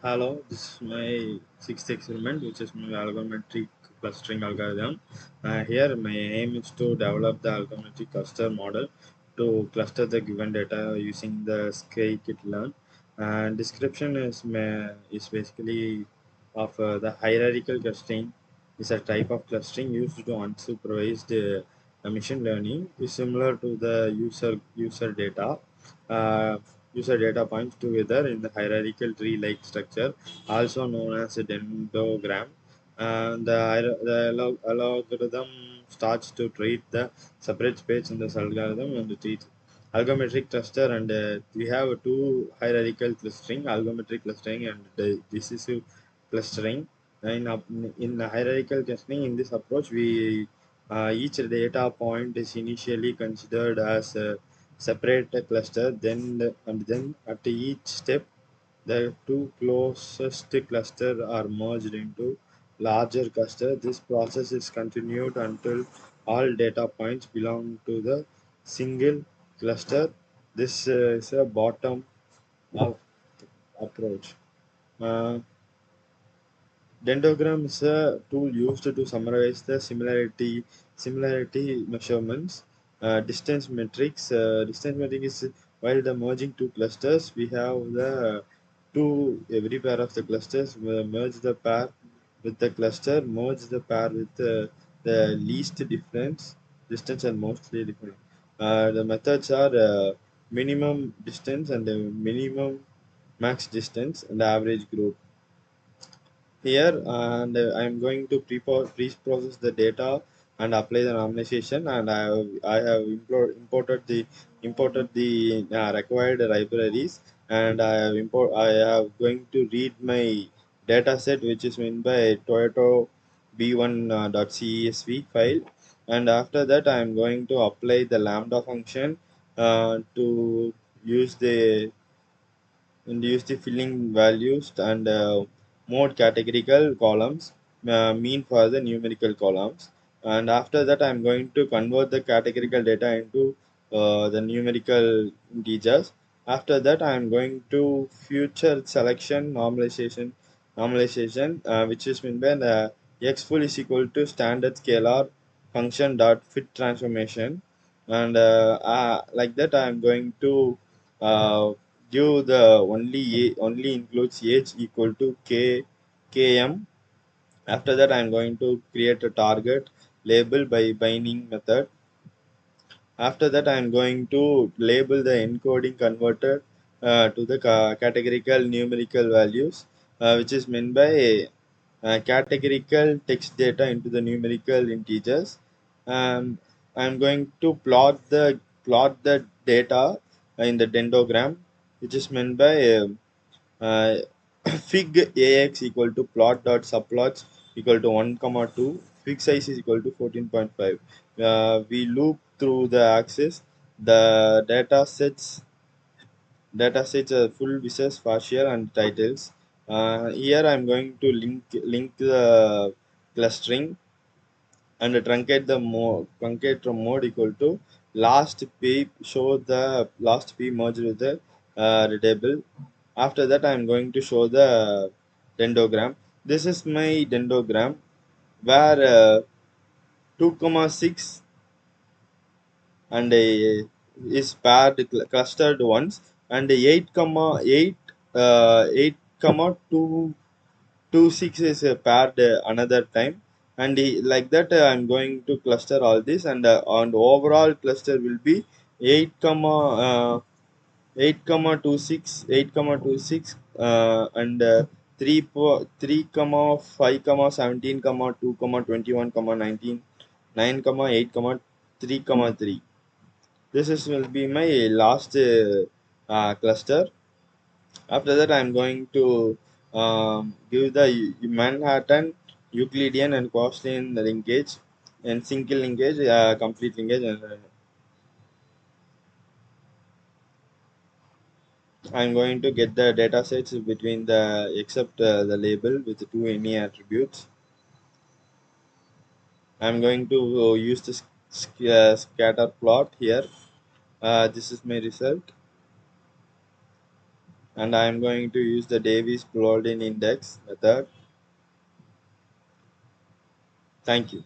Hello, this is my sixth experiment, which is my algorithmic clustering algorithm. Here, my aim is to develop the algorithmic cluster model to cluster the given data using the scikit-learn. And description is basically of the hierarchical clustering is a type of clustering used to unsupervised machine learning. Is similar to the user data. Uh, User data points together in the hierarchical tree-like structure, also known as a dendrogram. The algorithm starts to treat the separate space in this algorithm and treat algorithmic cluster. And we have two hierarchical clustering, algorithmic clustering and decisive clustering. In hierarchical clustering, in this approach, we each data point is initially considered as a separate cluster, then at each step the two closest clusters are merged into larger cluster. This process is continued until all data points belong to the single cluster. This is a bottom up approach. uh, Dendrogram is a tool used to summarize the similarity measurements. Distance metrics. Distance metric is while the merging two clusters, we have the two every pair of the clusters merge the pair with the cluster, merge the pair with the least difference distance and mostly different. The methods are minimum distance and minimum max distance and average group here. And I'm going to pre-process the data and apply the normalization. And I have imported the required libraries. And I have going to read my data set, which is meant by Toyota b1.csv file. And after that, I'm going to apply the lambda function to use the use the filling values and mode categorical columns, mean for the numerical columns. And after that, I'm going to convert the categorical data into the numerical integers. After that, I'm going to future selection normalization, which is meant by the x full is equal to standard scalar function dot fit transformation. And like that, I'm going to uh, give the only includes age equal to km. After that, I'm going to create a target label by binding method. After that, I'm going to label the encoding converter to the categorical numerical values, which is meant by categorical text data into the numerical integers. Um, I'm going to plot the data in the dendrogram, which is meant by uh, fig ax equal to plot dot subplots equal to 1 comma 2, fig size is equal to 14.5. We loop through the axis the data sets are full visas partial and titles. Here I'm going to link the clustering and truncate the mode equal to last p. Show the last p merged with the readable. After that, I'm going to show the dendrogram. This is my dendrogram where 2 comma 6 and is paired clustered ones, and 8 comma 8 8 comma 2 2 6 is paired another time. And like that, I'm going to cluster all this. And overall cluster will be 8 comma 8,26 and 3 comma 5 comma 17 comma 2 comma 21 comma 19 9 comma 8 comma 3 comma 3. This is will be my last cluster. After that, I'm going to give the Manhattan Euclidean and Gaussian linkage and single linkage, complete linkage. And I'm going to get the data sets between the except the label with the two any attributes. I'm going to use the scatter plot here. This is my result. and I am going to use the Davis Bouldin index method. Thank you.